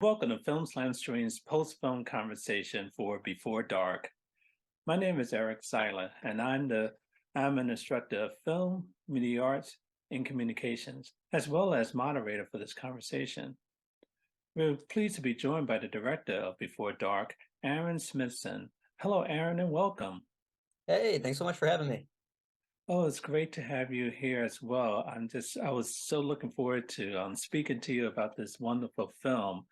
Welcome to Film Slam Stream's post-film conversation for Before Dark. My name is Eric Siler, and I'm an instructor of film, media arts, and communications, as well as moderator for this conversation. We're pleased to be joined by the director of Before Dark, Aaron Smithson. Hello, Aaron, and welcome. Hey, thanks so much for having me. Oh, it's great to have you here as well. I was so looking forward to speaking to you about this wonderful film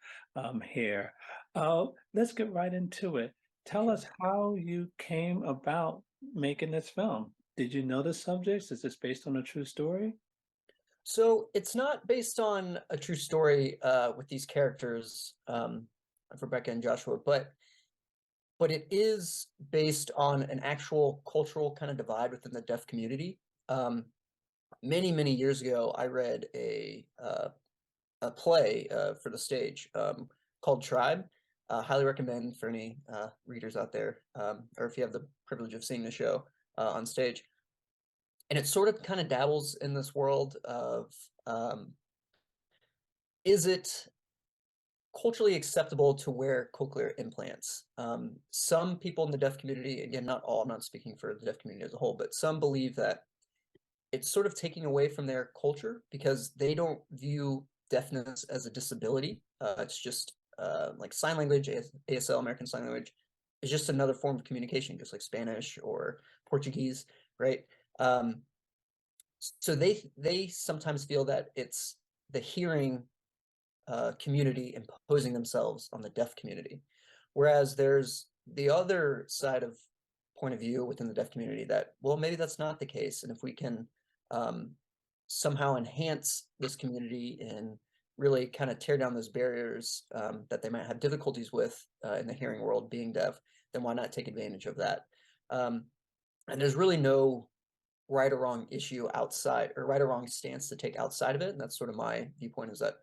here. Let's get right into it. Tell Sure. us how you came about making this film. Did you know the subjects? Is this based on a true story? So it's not based on a true story with these characters of Rebecca and Joshua, but it is based on an actual cultural kind of divide within the deaf community. Um, many years ago, I read a play for the stage called Tribe. Highly recommend for any readers out there, or if you have the privilege of seeing the show on stage. And it sort of kind of dabbles in this world of um, is it culturally acceptable to wear cochlear implants? Some people in the deaf community, again, not all, I'm not speaking for the deaf community as a whole, but some believe that it's sort of taking away from their culture because they don't view deafness as a disability. It's just like sign language, ASL, American Sign Language, is just another form of communication, just like Spanish or Portuguese, right? Um, so they sometimes feel that it's the hearing community imposing themselves on the deaf community, whereas there's the other side of point of view within the deaf community that, well, maybe that's not the case, and if we can um, somehow enhance this community and really kind of tear down those barriers that they might have difficulties with in the hearing world being deaf, then why not take advantage of that? um, and there's really no right or wrong issue outside, or right or wrong stance to take outside of it. And that's sort of my viewpoint, is that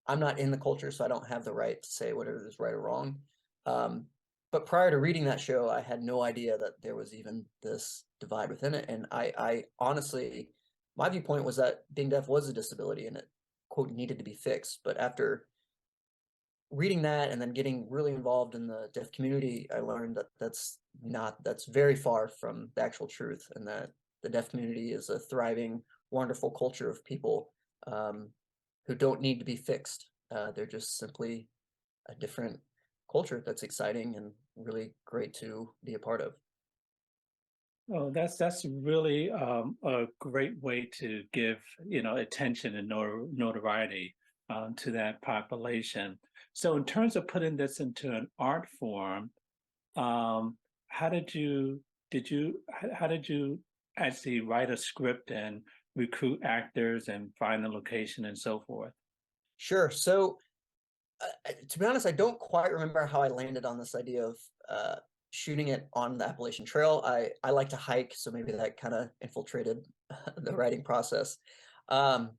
I'm not in the culture, so I don't have the right to say whatever is right or wrong. Um, but prior to reading that show, I had no idea that there was even this divide within it. And I honestly, my viewpoint was that being deaf was a disability and it, quote, needed to be fixed. But after reading that and then getting really involved in the deaf community, I learned that that's very far from the actual truth, and that the deaf community is a thriving, wonderful culture of people um, who don't need to be fixed. They're just simply a different culture that's exciting and really great to be a part of. Oh, that's really a great way to give, attention and notoriety to that population. So, in terms of putting this into an art form, um, how how did you actually write a script and recruit actors and find the location and so forth? Sure. So to be honest, I don't quite remember how I landed on this idea of uh, shooting it on the Appalachian Trail. I like to hike, so maybe that kind of infiltrated the writing process. Um,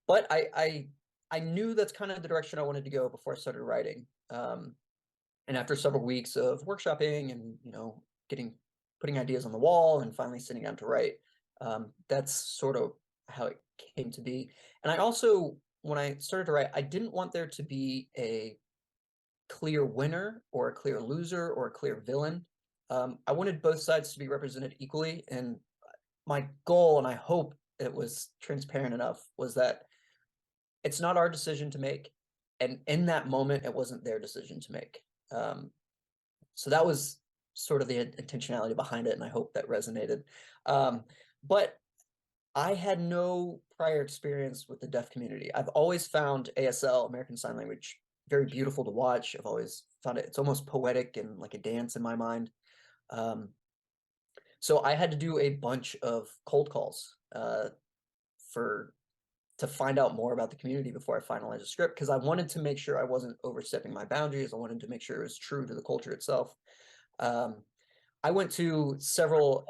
but I knew that's kind of the direction I wanted to go before I started writing. And after several weeks of workshopping and getting putting ideas on the wall and finally sitting down to write, that's sort of how it came to be. And I also, when I started to write, I didn't want there to be a clear winner or a clear loser or a clear villain. I wanted both sides to be represented equally, and my goal, and I hope it was transparent enough, was that it's not our decision to make, and in that moment, it wasn't their decision to make. Um, so that was sort of the intentionality behind it, and I hope that resonated. But I had no prior experience with the deaf community. I've always found ASL, American Sign Language, very beautiful to watch. I've always found it's almost poetic and like a dance in my mind. Um, so I had to do a bunch of cold calls for to find out more about the community before I finalized a script, because I wanted to make sure I wasn't overstepping my boundaries. I wanted to make sure it was true to the culture itself. Um, I went to several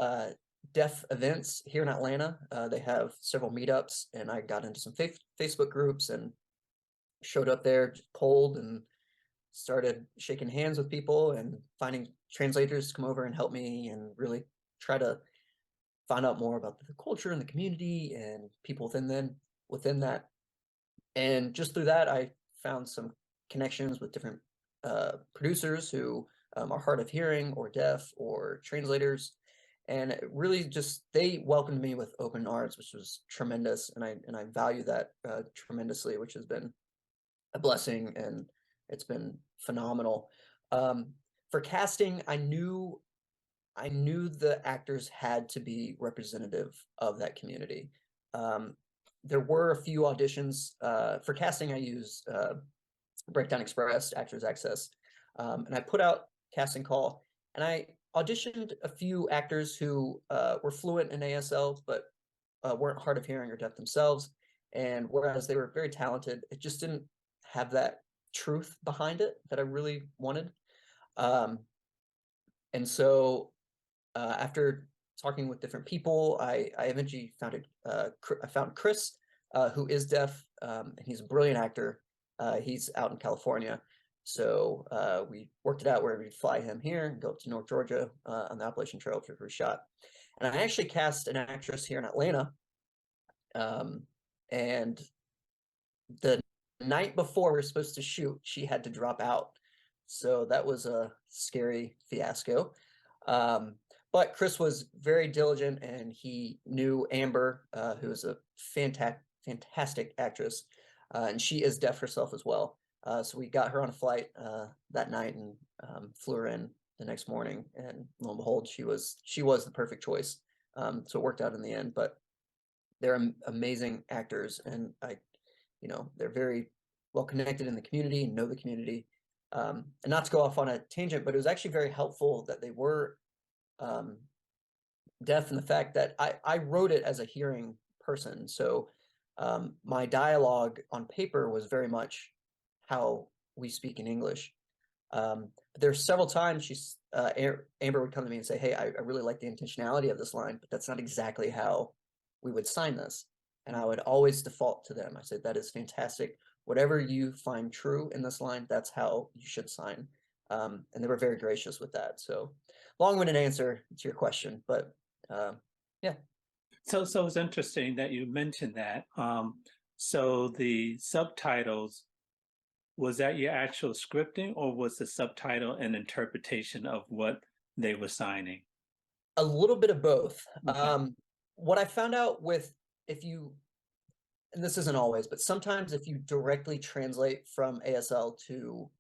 deaf events here in Atlanta. They have several meetups, and I got into some Facebook groups and showed up there cold and started shaking hands with people and finding translators to come over and help me and really try to find out more about the culture and the community and people within that. And just through that, I found some connections with different producers who are hard of hearing or deaf or translators. And it really just, they welcomed me with open arms, which was tremendous. And I value that tremendously, which has been a blessing, and it's been phenomenal. For casting, I knew the actors had to be representative of that community. There were a few auditions. For casting, I use Breakdown Express, Actors Access, and I put out casting call, and I auditioned a few actors who were fluent in ASL, but weren't hard of hearing or deaf themselves. And whereas they were very talented, it just didn't have that truth behind it that I really wanted. And so after talking with different people, I eventually found I found Chris, who is deaf, and he's a brilliant actor. He's out in California. So we worked it out where we'd fly him here and go up to North Georgia on the Appalachian Trail, which we shot. And I actually cast an actress here in Atlanta. And the night before we were supposed to shoot, she had to drop out. So that was a scary fiasco. But Chris was very diligent, and he knew Amber, who is a fantastic actress, and she is deaf herself as well. So we got her on a flight that night and flew her in the next morning, and lo and behold, she was the perfect choice. So it worked out in the end. But they're amazing actors, and they're very well connected in the community and know the community. And not to go off on a tangent, but it was actually very helpful that they were deaf in the fact that I wrote it as a hearing person. So my dialogue on paper was very much how we speak in English. But there's several times Amber would come to me and say, "Hey, I really like the intentionality of this line, but that's not exactly how we would sign this." And I would always default to them. I said, "That is fantastic. Whatever you find true in this line, that's how you should sign." And they were very gracious with that. So long-winded answer to your question, but yeah. So it's interesting that you mentioned that. So the subtitles, was that your actual scripting, or was the subtitle an interpretation of what they were signing? A little bit of both. Okay. What I found out and this isn't always, but sometimes if you directly translate from ASL to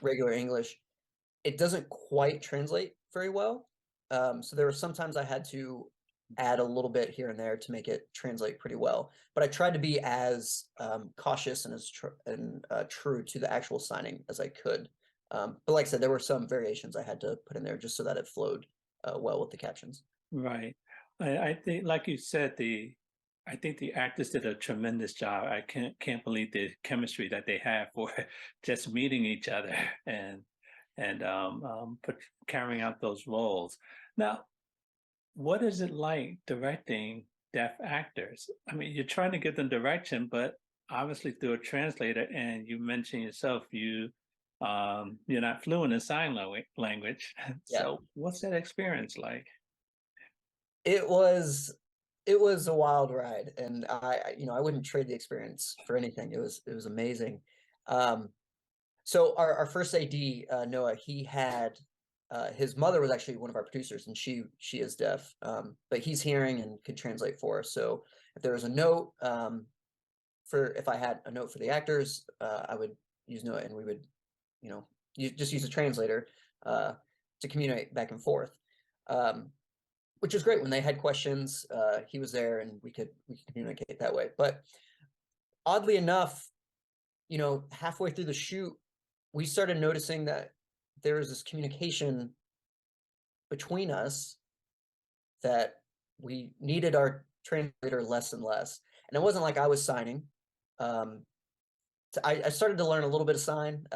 regular English, it doesn't quite translate very well. So there were sometimes I had to add a little bit here and there to make it translate pretty well. But I tried to be as cautious and as true to the actual signing as I could. But like I said, there were some variations I had to put in there just so that it flowed well with the captions. Right. I think, like you said, I think the actors did a tremendous job. I can't believe the chemistry that they have for just meeting each other and carrying out those roles. Now, what is it like directing deaf actors? I mean, you're trying to give them direction, but obviously through a translator. And you mentioned yourself, you're not fluent in sign language. Yeah. So, what's that experience like? It was a wild ride, and I wouldn't trade the experience for anything. It was amazing. So our first AD, Noah, he had his mother was actually one of our producers, and she is deaf, but he's hearing and could translate for us. So if there was a note if I had a note for the actors, I would use Noah, and we would just use a translator to communicate back and forth. Which is great. When they had questions, he was there, and we could communicate that way. But oddly enough, halfway through the shoot, we started noticing that there was this communication between us that we needed our translator less and less. And it wasn't like I was signing. I started to learn a little bit of sign,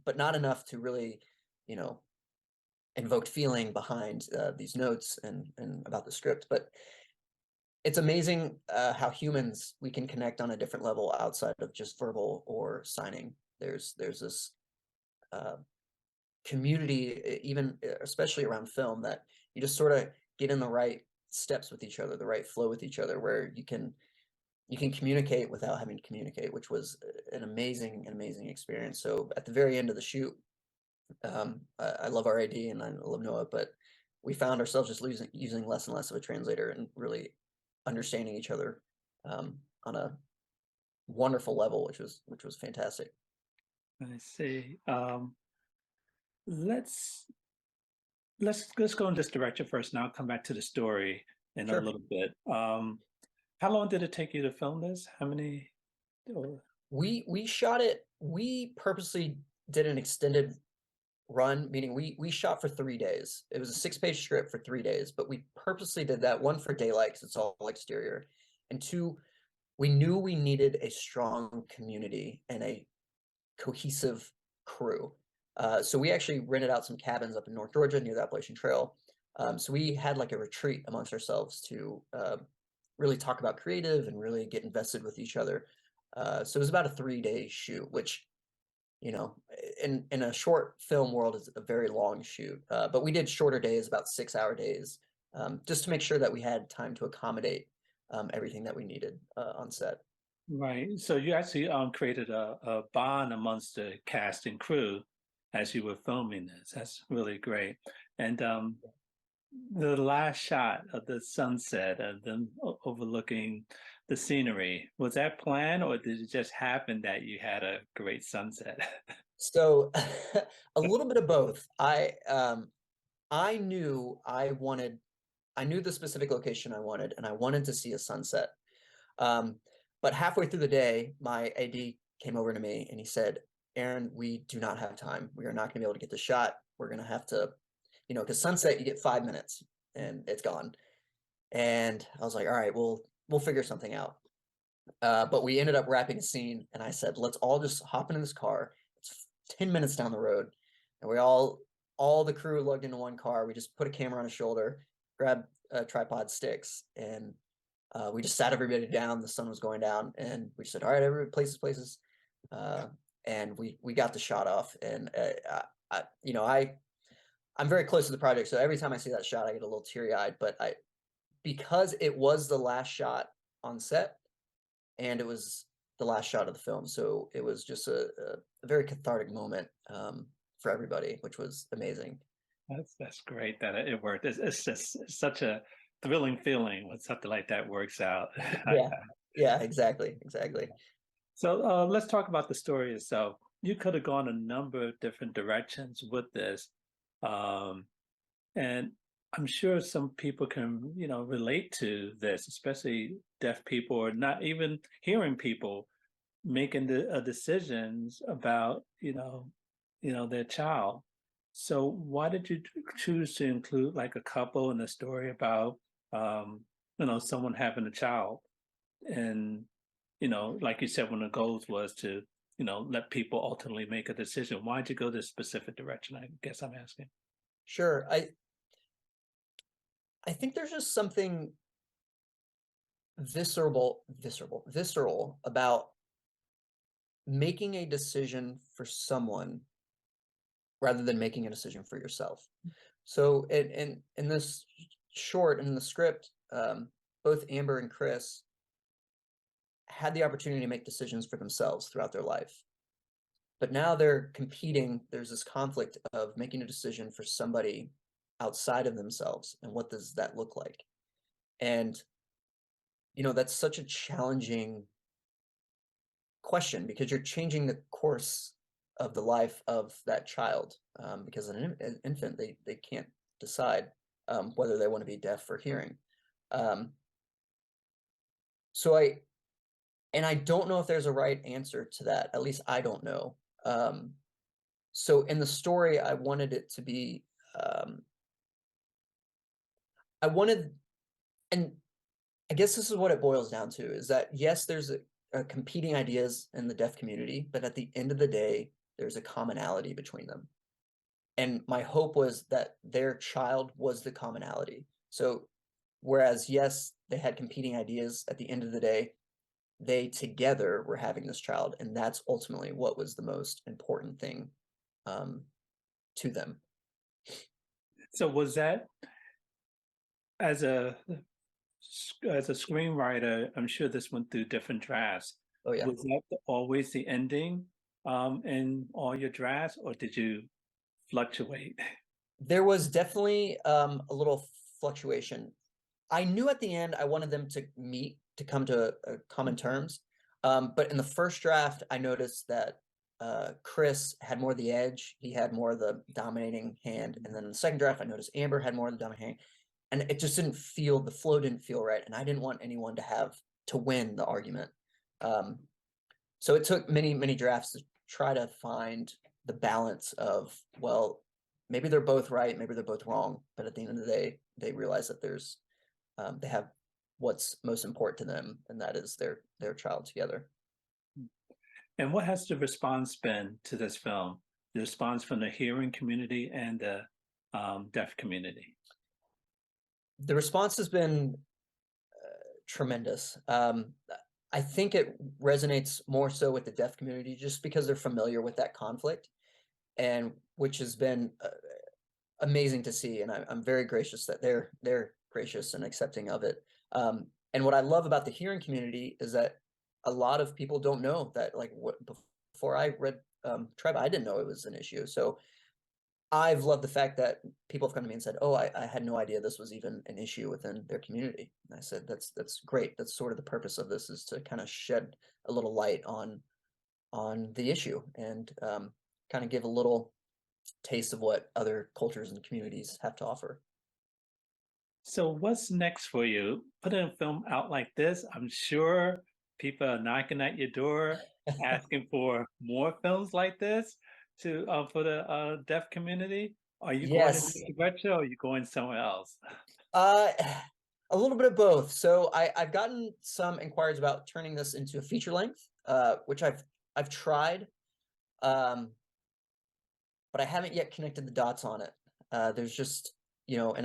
but not enough to really, invoked feeling behind these notes and about the script. But it's amazing how humans, we can connect on a different level outside of just verbal or signing. There's this community, even especially around film, that you just sort of get in the right steps with each other, the right flow with each other, where you can you can communicate without having to communicate, which was an amazing experience. So at the very end of the shoot, I love our AD and I love Noah, but we found ourselves just using less and less of a translator and really understanding each other on a wonderful level, which was fantastic. I see. Let's let's go in this direction first, and I'll come back to the story in a Sure. little bit. How long did it take you to film this? How many? Or, We shot it. We purposely did an extended run, meaning we shot for 3 days. It was a 6-page script for 3 days, but we purposely did that, one for daylight because it's all exterior, and two, we knew we needed a strong community and a cohesive crew. So we actually rented out some cabins up in North Georgia near the Appalachian Trail. So we had like a retreat amongst ourselves to really talk about creative and really get invested with each other. So it was about a 3-day shoot, which, you know, in a short film world is a very long shoot. But we did shorter days, about 6-hour days, just to make sure that we had time to accommodate everything that we needed on set. right. So you actually created a bond amongst the cast and crew as you were filming this. That's really great. And the last shot of the sunset of them overlooking the scenery, was that planned or did it just happen that you had a great sunset? So a little bit of both. I knew I knew the specific location I wanted, and I wanted to see a sunset. Um, but halfway through the day, my AD came over to me and he said, "Aaron, we do not have time. We are not going to be able to get the shot. We're going to have to, you know, because sunset you get 5 minutes and it's gone." And I was like, "All right, we'll figure something out." But we ended up wrapping a scene, and I said, "Let's all just hop into this car. It's 10 minutes down the road." And we all the crew lugged into one car. We just put a camera on his shoulder, grabbed tripod sticks, and we just sat everybody down. The sun was going down, and we said, "All right, everybody, places." Uh, and we got the shot off. And you know, I'm very close to the project, so every time I see that shot, I get a little teary eyed. But because it was the last shot on set, and it was the last shot of the film, so it was just a very cathartic moment for everybody, which was amazing. That's great that it worked. It's just such a thrilling feeling when something like that works out. Yeah, yeah, exactly. So let's talk about the story itself. You could have gone a number of different directions with this, um, and I'm sure some people can, you know, relate to this, especially deaf people or not even hearing people making decisions about, their child. So why did you choose to include like a couple in the story about, someone having a child? And, like you said, one of the goals was to, let people ultimately make a decision. Why'd you go this specific direction? I guess I'm asking. Sure. I think there's just something visceral about making a decision for someone rather than making a decision for yourself. So in this short, in the script, both Amber and Chris had the opportunity to make decisions for themselves throughout their life. But now they're competing. There's this conflict of making a decision for somebody outside of themselves. And what does that look like? And, you know, that's such a challenging question because you're changing the course of the life of that child. Because an infant, they can't decide whether they want to be deaf or hearing. Um, so I don't know if there's a right answer to that. At least I don't know. So in the story, I wanted it to be, I wanted, and I guess this is what it boils down to, is that yes, there's a competing ideas in the deaf community, but at the end of the day, there's a commonality between them. And my hope was that their child was the commonality. So whereas, yes, they had competing ideas, at the end of the day, they together were having this child, and that's ultimately what was the most important thing um, to them. So was that as a as a screenwriter, I'm sure this went through different drafts. Oh yeah. Was that always the ending in all your drafts, or did you fluctuate? There was definitely a little fluctuation. I knew at the end I wanted them to come to common terms. But in the first draft, I noticed that Chris had more of the edge. He had more of the dominating hand. And then in the second draft, I noticed Amber had more of the dominating hand. And it just didn't feel, the flow didn't feel right. And I didn't want anyone to win the argument. So it took many, many drafts to try to find the balance of, well, maybe they're both right, maybe they're both wrong. But at the end of the day, they realize that they have what's most important to them, and that is their child together. And what has the response been to this film? The response from the hearing community and the deaf community? The response has been tremendous. I think it resonates more so with the deaf community just because they're familiar with that conflict, and which has been amazing to see. And I'm very gracious that they're gracious and accepting of it. And what I love about the hearing community is that a lot of people don't know that, like, before I read Tribe, I didn't know it was an issue. So I've loved the fact that people have come to me and said, "Oh, I had no idea this was even an issue within their community." And I said, "That's great. That's sort of the purpose of this, is to kind of shed a little light on the issue and kind of give a little taste of what other cultures and communities have to offer." So what's next for you? Putting a film out like this, I'm sure people are knocking at your door asking for more films like this to for the deaf community. Are you going to Yes. do retro, or are you going somewhere else? Uh, a little bit of both. So I've gotten some inquiries about turning this into a feature length, which I've tried, but I haven't yet connected the dots on it. There's just, in an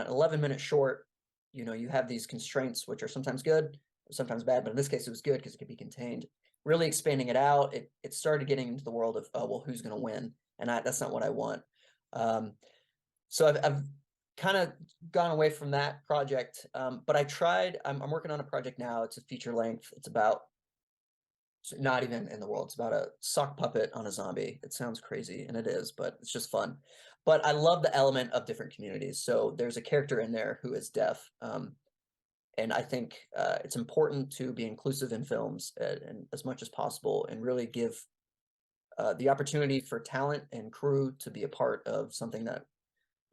11-minute short, you have these constraints, which are sometimes good, sometimes bad, but in this case it was good because it could be contained. Really expanding it out, it started getting into the world of, oh, well, who's going to win? And that's not what I want. So I've kind of gone away from that project, but I'm working on a project now. It's a feature length. It's about, not even in the world, it's about a sock puppet on a zombie. It sounds crazy, and it is, but it's just fun. But I love the element of different communities. So there's a character in there who is deaf, and I think it's important to be inclusive in films and as much as possible, and really give the opportunity for talent and crew to be a part of something that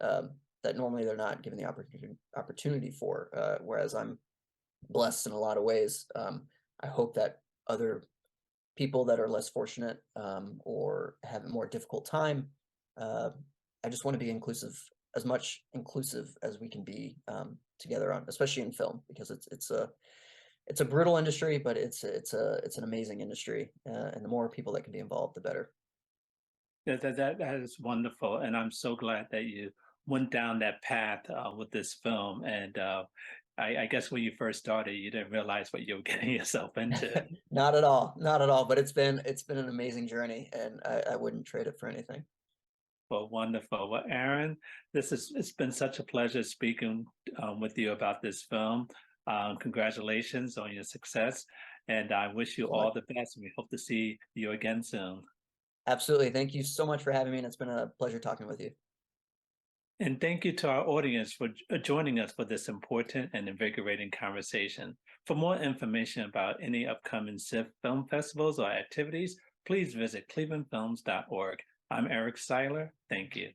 that normally they're not given the opportunity for. Whereas I'm blessed in a lot of ways. I hope that other people that are less fortunate or have a more difficult time, I just want to be inclusive, as much inclusive as we can be together on, especially in film, because it's a brutal industry, but it's an amazing industry, and the more people that can be involved, the better. That is wonderful, and I'm so glad that you went down that path with this film. And I guess when you first started, you didn't realize what you were getting yourself into. Not at all, not at all. But it's been an amazing journey, and I wouldn't trade it for anything. Well, wonderful. Well, Aaron, it's been such a pleasure speaking with you about this film. Congratulations on your success, and I wish you So much. all the best. And we hope to see you again soon. Absolutely. Thank you so much for having me, and it's been a pleasure talking with you. And thank you to our audience for joining us for this important and invigorating conversation. For more information about any upcoming CIFF film festivals or activities, please visit clevelandfilms.org. I'm Eric Siler. Thank you.